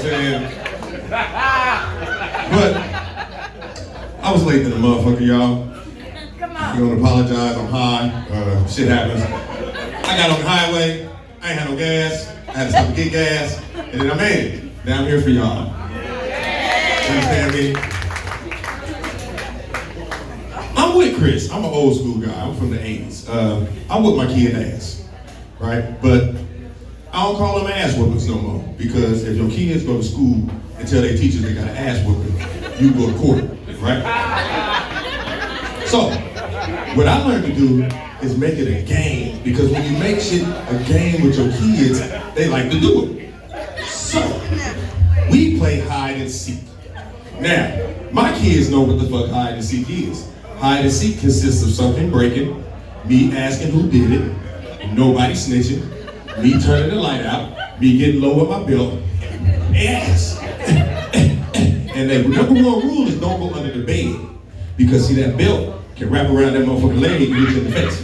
what I'm saying? But I was late than a motherfucker, y'all. You don't apologize, I'm high, shit happens. I got on the highway, I ain't had no gas, I had to stop to get gas, and then I made it. Now I'm here for y'all. You understand me? I'm with Chris. I'm an old school guy. I'm from the 80s. I whip my kid ass, right? But I don't call them ass whoopings no more, because if your kids go to school and tell their teachers they got an ass whooping, you go to court, right? So, what I learned to do is make it a game, because when you make shit a game with your kids, they like to do it. So, we play hide and seek. Now, my kids know what the fuck hide and seek is. Hide and seek consists of something breaking, me asking who did it, nobody snitching, me turning the light out, me getting low with my belt, yes. And the number one rule is don't go under the bed, because see that belt can wrap around that motherfucking leg and reach in the face.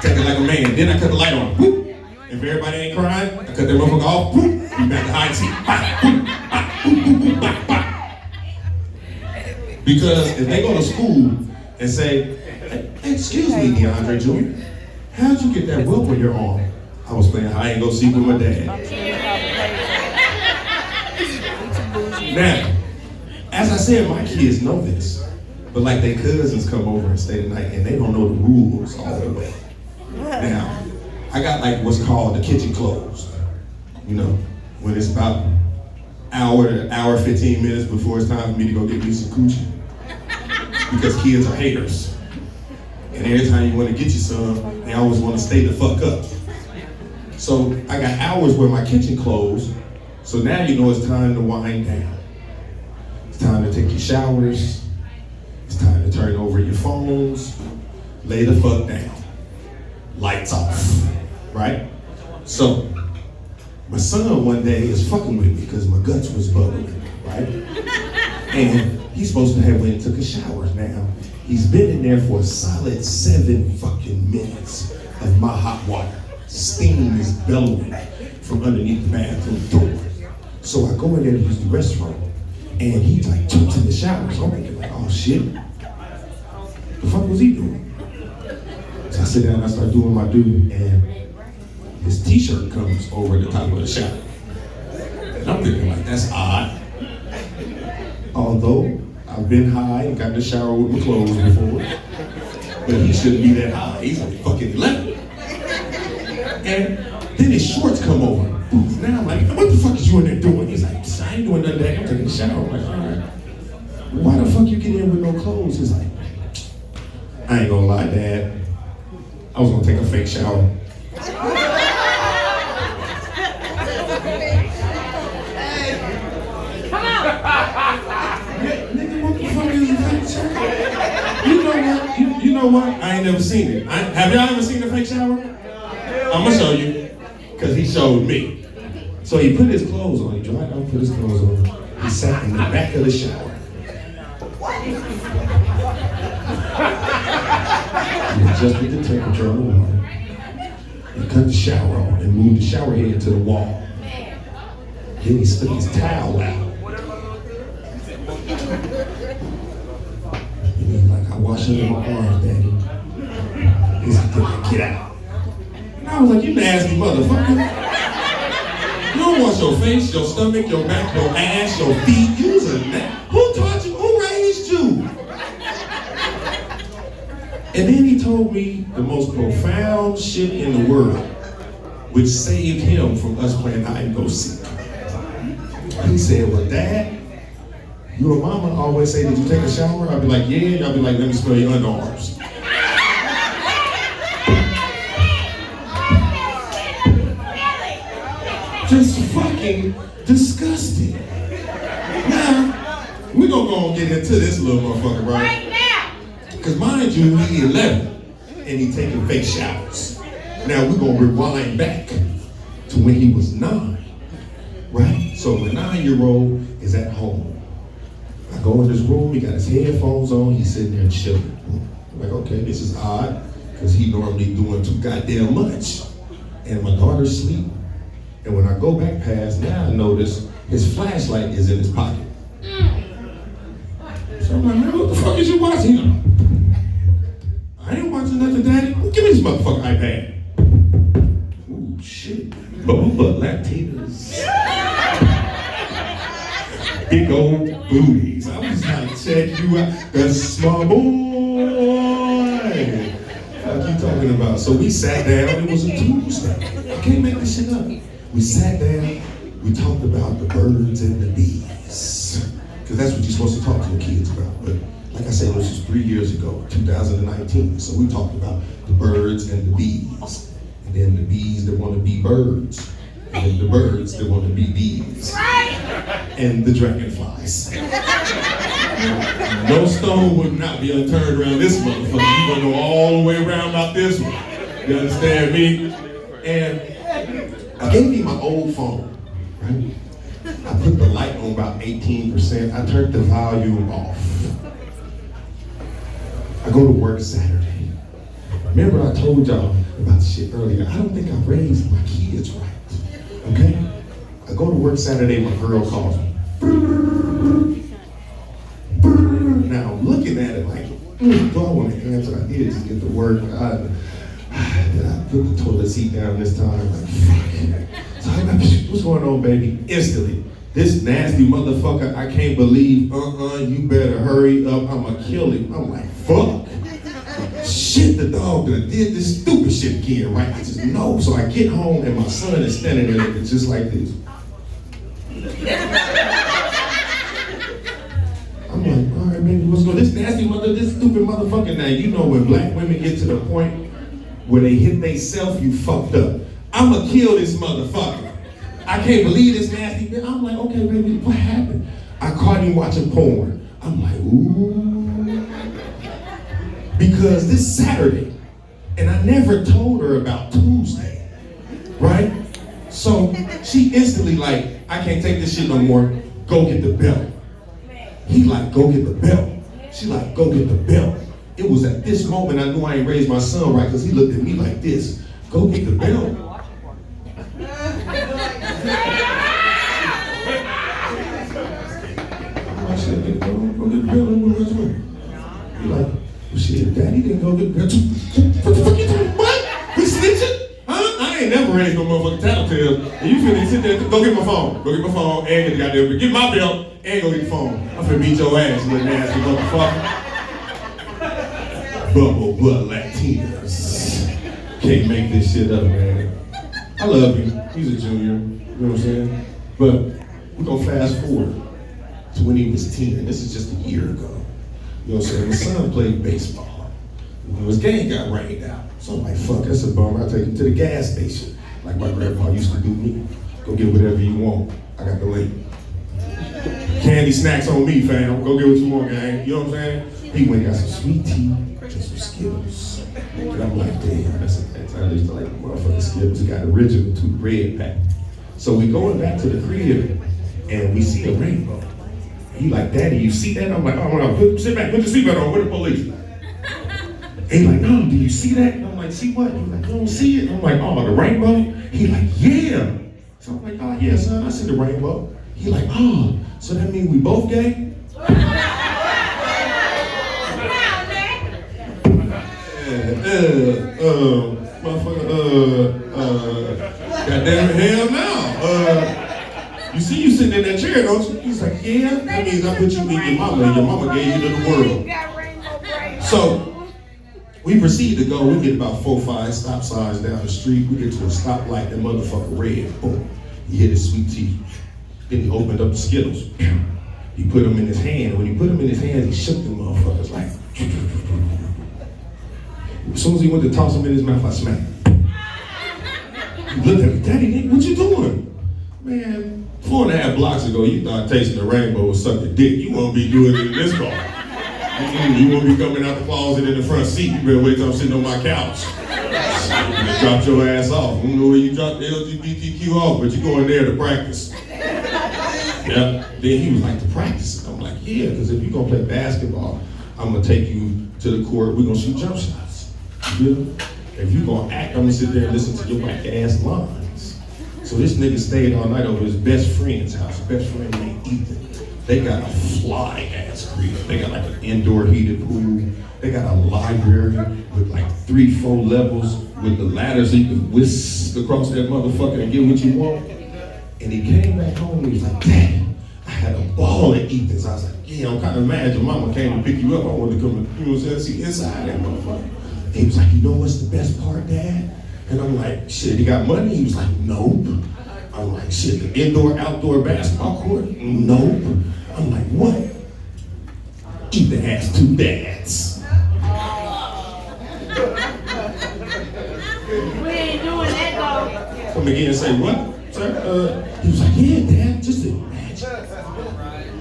Take it like a man. Then I cut the light on. Whoop. If everybody ain't crying, I cut that motherfucker off. Whoop. Be back to hide and seek. Because if they go to school and say, excuse me, DeAndre Jr., how'd you get that whoop on your arm? I was playing hide and go seek with my dad. Now, as I said, my kids know this. But like their cousins come over and stay the night and they don't know the rules all the way. Now, I got like what's called the kitchen closed. You know, when it's about hour 15 minutes before it's time for me to go get me some coochie. Because kids are haters. And every time you want to get you some, they always want to stay the fuck up. So I got hours where my kitchen closed. So now you know it's time to wind down. It's time to take your showers. It's time to turn over your phones, lay the fuck down, lights off, right? So, my son one day is fucking with me because my guts was bubbling, right? And he's supposed to have went and took a shower now. He's been in there for a solid 7 fucking minutes of my hot water. Steam is bellowing from underneath the bathroom door. So I go in there to use the restroom. And he like jumps in the shower. So I'm thinking like, oh shit. The fuck was he doing? So I sit down and I start doing my duty, and his t-shirt comes over the top of the shower. And I'm thinking like, that's odd. Although I've been high and got in the shower with my clothes before, but he shouldn't be that high. He's only fucking 11. And then his shorts come over. Now I'm like, what the fuck is you in there doing? He's like, I ain't doing nothing. I'm taking a shower. I'm like, all right. Why the fuck you get in with no clothes? He's like, I ain't gonna lie, Dad. I was gonna take a fake shower. Come on. Nigga, what the fuck is a fake shower? You know what? You know what? I ain't never seen it. Have y'all ever seen a fake shower? I'm gonna show you, because he showed me. So he put his clothes on, he dried out, put his clothes on. He sat in the back of the shower. He adjusted the temperature on the water. He cut the shower on and moved the shower head to the wall. Then he stuck his towel out. And he's like, I wash under my arms, Daddy. He's like, get out. And I was like, you nasty motherfucker. You don't wash your face, your stomach, your back, your ass, your feet. You's a who taught you? Who raised you? And then he told me the most profound shit in the world, which saved him from us playing hide and go seek. He said, well, Dad, your mama always say, did you take a shower? I'll be like, yeah. Y'all be like, let me smell your underarms. Just fucking disgusting. Now, we're gonna go and get into this little motherfucker, right? Because mind you, he 11 and he taking fake showers. Now we're gonna rewind back to when he was 9, right? So the 9-year-old is at home. I go in his room, he got his headphones on, he's sitting there chilling. I'm like, okay, this is odd, because he normally doing too goddamn much. And my daughter's asleep, And when I go back past, now I notice his flashlight is in his pocket. So I'm like, man, what the fuck is you watching? He's like, I ain't watching nothing, Daddy. Well, give me this motherfucking iPad. Ooh, shit. But Latinas. Big old booties. I was like, check you out. That's small boy. What you talking about? So we sat down. It was a Tuesday. I can't make this shit up. We sat down. We talked about the birds and the bees. Because that's what you're supposed to talk to the kids about. But like I said, this was 3 years ago, 2019. So we talked about the birds and the bees. And then the bees that want to be birds. And then the birds that want to be bees. And the dragonflies. No stone would not be unturned around this motherfucker. You're gonna go all the way around about this one. You understand me? And I gave me my old phone, right? I put the light on about 18%. I turned the volume off. I go to work Saturday. Remember I told y'all about the shit earlier. I don't think I raised my kids right. Okay? I go to work Saturday, my girl calls me. Now I'm looking at it like, do I want to answer? I did just get to work. I put the toilet seat down this time. Like, fuck. So I'm like, what's going on, baby? Instantly. This nasty motherfucker, I can't believe, you better hurry up. I'ma kill him. I'm like, fuck. Shit, the dog that did this stupid shit again, right? I just know. So I get home and my son is standing there looking just like this. I'm like, all right, baby, what's going on? This nasty this stupid motherfucker. Now, you know when black women get to the point where they hit they self, you fucked up. I'ma kill this motherfucker. I can't believe this nasty bitch. I'm like, okay, baby, what happened? I caught him watching porn. I'm like, ooh. Because this Saturday, and I never told her about Tuesday, right? So she instantly like, I can't take this shit no more. Go get the belt. He like, go get the belt. She like, go get the belt. It was at this moment I knew I ain't raised my son right because he looked at me like this. Go get the belt. I said, go get the belt. He like, well, shit, Daddy didn't go get the belt. What the fuck you doing? What? We snitching? Huh? I ain't never raised no motherfucking tattletale. And you finna sit there, go get my phone. Go get my phone and get the goddamn, get my belt and go get the phone. I'm finna beat your ass, you little nasty motherfucker. Bubble butt Latinas. Can't make this shit up, man. I love you. He's a junior. You know what I'm saying? But we're gonna fast forward to when he was 10. This is just a year ago. You know what I'm saying? My son played baseball. When his game got rained out. So I'm like, fuck, that's a bummer. I'll take him to the gas station. Like my grandpa used to do me. Go get whatever you want. I got the link. Candy snacks on me, fam. Go get what you want, gang. You know what I'm saying? He went and got some sweet tea and some Skittles. And I'm like, damn, that's a I used to like the motherfucking Skittles. He got original to red pack. So we going back to the crib and we see a rainbow. He like, Daddy, you see that? I'm like, oh no, sit back, put your seatbelt on, where the police? And he like, no, do you see that? And I'm like, see what? He's like, you don't see it? I'm like, oh, the rainbow? He like, yeah. So I'm like, oh yeah, son, I see the rainbow. He like, oh, so that means we both gay? Goddamn it, hell no. You see you sitting in that chair, don't you? He's like, yeah, that means I put you in your mama, and your mama gave you to the world. So, we proceed to go, we get about 4 or 5 stop signs down the street, we get to a stoplight, that motherfucker red, boom. He hit his sweet tea. Then he opened up the Skittles. He put them in his hand. When he put them in his hand, he shook them motherfuckers like. As soon as he went to toss them in his mouth, I smacked him. He looked at me, Daddy, what you doing? Man, 4.5 blocks ago, you thought tasting the rainbow was sucking dick. You won't be doing it in this car. You won't be coming out the closet in the front seat. You better wait till I'm sitting on my couch. You dropped your ass off. I don't know where you dropped the LGBTQ off, but you're going there to practice. Yeah. Then he was like, to practice? I'm like, yeah, because if you're going to play basketball, I'm going to take you to the court. We're going to shoot jump shots. You know? If you're going to act, I'm going to sit there and listen to your whack ass lines. So So this nigga stayed all night over his best friend's house. His best friend named Ethan. They got a fly ass crib. They got like an indoor heated pool. They got a library with like 3-4 levels with the ladder so you can whisk across that motherfucker and get what you want. And he came back home and he was like, Daddy, I had a ball at Ethan's. I was like, yeah, I'm kind of mad your mama came to pick you up. I wanted to come, you know what I'm saying, see inside that motherfucker. And he was like, you know what's the best part, Dad? And I'm like, shit, he got money? He was like, nope. I'm like, shit, the indoor-outdoor basketball court? Nope. I'm like, what? Ethan has 2 dads. We ain't doing that though. Come again and say, what, sir? He was like, yeah, Dad, just imagine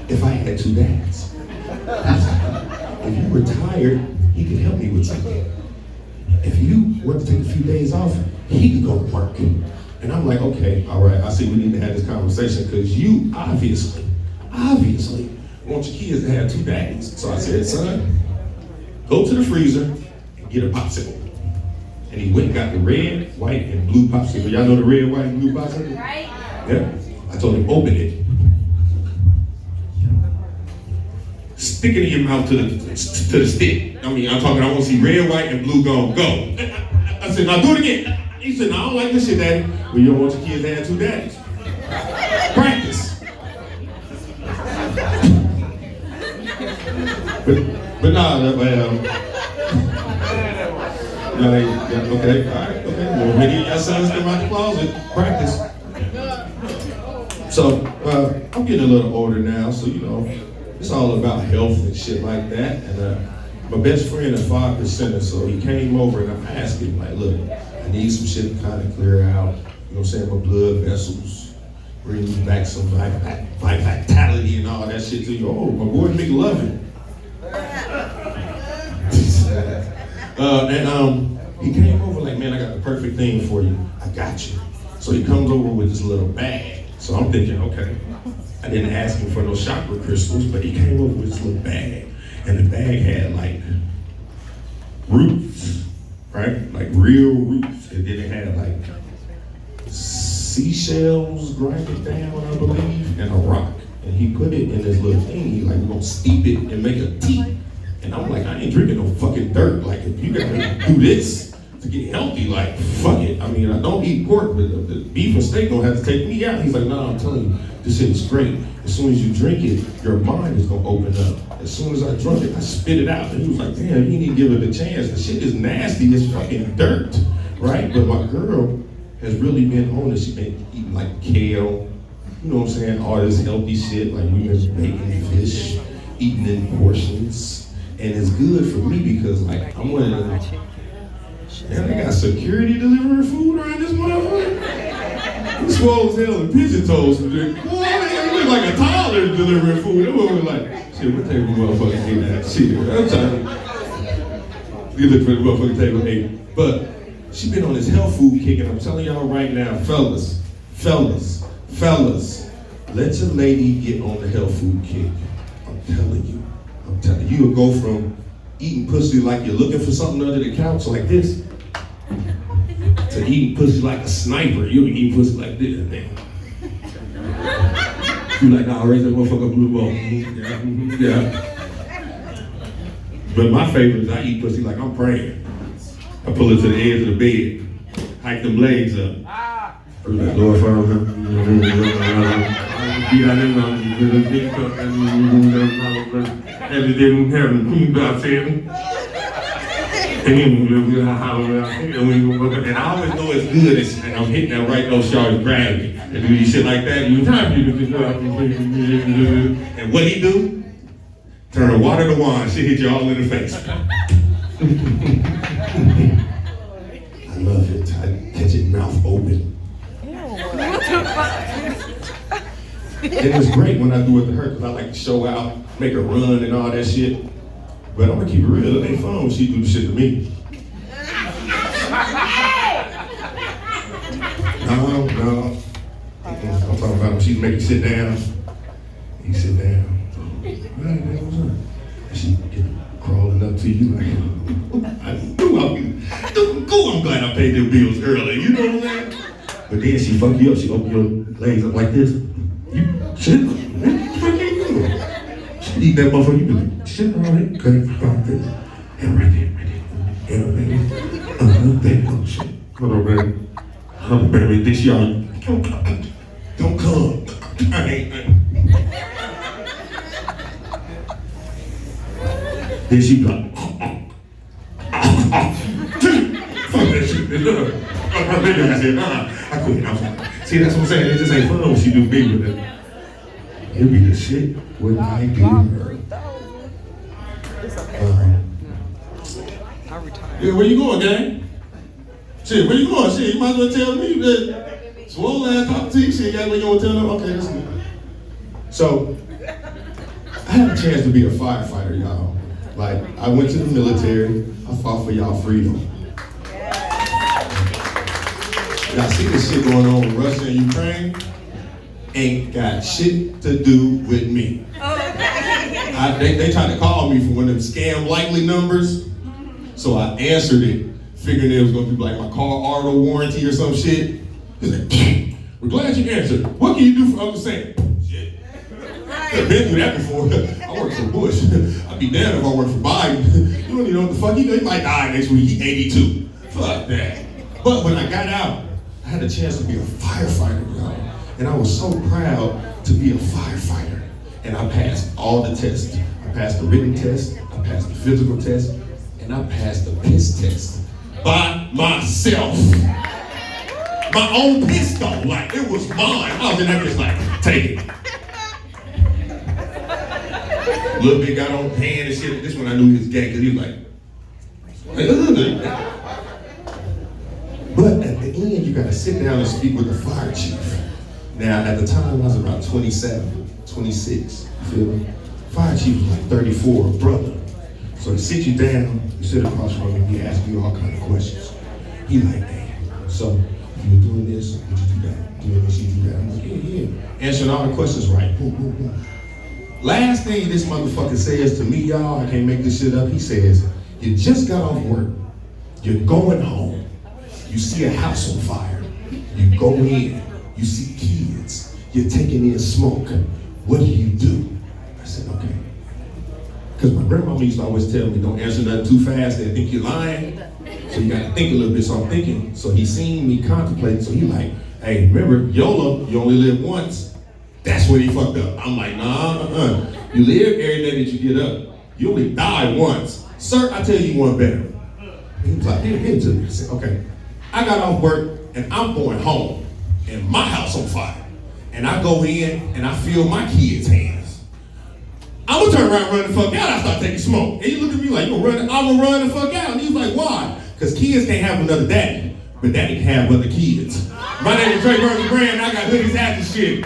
if I had 2 dads. He was like, if you were tired, he could help me with something. If you want to take a few days off, he could go to work. And I'm like, okay, all right, I see we need to have this conversation because you obviously want your kids to have 2 daddies. So I said, son, go to the freezer and get a popsicle. And he went and got the red, white, and blue popsicle. Y'all know the red, white, and blue popsicle? Right. Yeah. I told him, open it. Stick it in your mouth to the stick. I mean, I'm talking, I want to see red, white, and blue go. I said, now do it again. He said, no, I don't like this shit, Daddy. Well, you don't want your kids to have 2 daddies. Practice. but no, okay, all right, okay. Well, many of y'all sons come out the closet. Practice. So, I'm getting a little older now, so, you know, it's all about health and shit like that. And my best friend is 5%, so he came over and I'm asking him, like, look, I need some shit to kind of clear out, you know what I'm saying, my blood vessels, bring back some vitality and all that shit to you. Oh, my boy McLovin. He came over like, man, I got the perfect thing for you. I got you. So he comes over with this little bag. So I'm thinking, okay, I didn't ask him for no chakra crystals, but he came over with this little bag. And the bag had like roots, right? Like real roots. And then it had like seashells grinded down, I believe, and a rock. And he put it in this little thing. He like, we're gonna steep it and make a tea. And I'm like, I ain't drinking no fucking dirt. Like, if you gotta do this to get healthy, like, fuck it. I mean, I don't eat pork, but the beef and steak don't have to take me out. He's like, no, I'm telling you, this shit is great. As soon as you drink it, your mind is gonna open up. As soon as I drunk it, I spit it out. And he was like, damn, you need to give it a chance. The shit is nasty, it's fucking dirt, right? But my girl has really been on it. She's been eating like kale, you know what I'm saying? All this healthy shit, like we've been baking fish, eating in portions. And it's good for me because like I'm one of them, man, they got security delivering food around this motherfucker. It's swole as hell and pigeon toes. Boy, it look like a toddler delivering food. That was like, shit, what table motherfucker ate that shit? I'm trying to look for the motherfucking table ate. But she been on this health food kick, and I'm telling y'all right now, fellas, let your lady get on the health food kick. I'm telling you, you'll go from eating pussy like you're looking for something under the couch like this, to eating pussy like a sniper. You'll be eating pussy like this, man. You like, nah, raise that motherfucker blue ball. Yeah. But my favorite is I eat pussy like I'm praying. I pull it to the edge of the bed, hike them legs up. Like, Lord, Father, everything in heaven, God said. And I always know it's good, and I'm hitting that right nose shot and grab me. And do these shit like that, and what he do? Turn water to wine, shit hit you all in the face. I love it. I catch it mouth open. And it's great when I do it to her because I like to show out, make her run and all that shit. But I'm gonna keep it real. It ain't fun when she do the shit to me. No. I'm talking about when she make you sit down. You sit down. And she get crawling up to you like, I'm glad I paid them bills early. You know what I'm saying? But then she fuck you up. She open your legs up like this. You shit. She eat that motherfucker. You be like, shit, all right, cut it from this. And right there. And right there. There you go, shit. Hold on, baby. Hold on, baby. This y'all. Don't come. Then she be like, fuck that shit. I quit. I'm sorry. See, that's what I'm saying. It just ain't fun when she do me with it. It'd be the shit when I do her. Yeah, where you going, gang? Shit, where you going? Shit, you might as well tell me that swole ass talk to you. Shit, y'all, you want to tell them? Okay, that's good. So, I had a chance to be a firefighter, y'all. Like, I went to the military. I fought for y'all freedom. Y'all see this shit going on with Russia and Ukraine? Ain't got shit to do with me. They tried to call me for one of them scam likely numbers. So I answered it, figuring it was gonna be like my car auto warranty or some shit. He's like, we're glad you answered. What can you do for Uncle Sam? Shit. I've been through that before. I work for Bush. I'd be damned if I worked for Biden. You don't even know what the fuck he do. He might die next week. He's 82. Fuck that. But when I got out, I had a chance to be a firefighter, y'all. And I was so proud to be a firefighter. And I passed all the tests. I passed the written test, I passed the physical test, and I passed the piss test by myself. My own piss though, like it was mine. I was in there just like, take it. Little bit got on hand and shit. This one I knew he was gay because he was like, but at the end, you gotta sit down and speak with the fire chief. Now, at the time, I was about 27, 26, you feel me? Fire chief was like 34, a brother. So he sit you down, you sit across from him, he ask you all kind of questions. He like, hey, so you were doing this, would you do that? Doing this, you do that? I'm like, yeah. Answering all the questions right. Boom, boom, boom. Last thing this motherfucker says to me, y'all, I can't make this shit up, he says, you just got off work, you're going home, you see a house on fire, you go in, you see kids, you're taking in smoke, what do you do? I said, okay. Because my grandmama used to always tell me, don't answer nothing too fast, they think you're lying. So you gotta think a little bit, so I'm thinking. So he seen me contemplate, so he like, hey, remember, YOLO, you only live once. That's when he fucked up. I'm like, nah, You live every day that you get up. You only die once. Sir, I tell you one better. He was like, give it to me. I said, okay. I got off work and I'm going home and my house on fire. And I go in and I feel my kids' hands. I'm gonna turn around and run the fuck out. I start taking smoke. And he looked at me like, you gonna run? I'm gonna run the fuck out. And he was like, why? Because kids can't have another daddy, but daddy can have other kids. My name is Dre Burns The Brand, and I got hoodies after shit.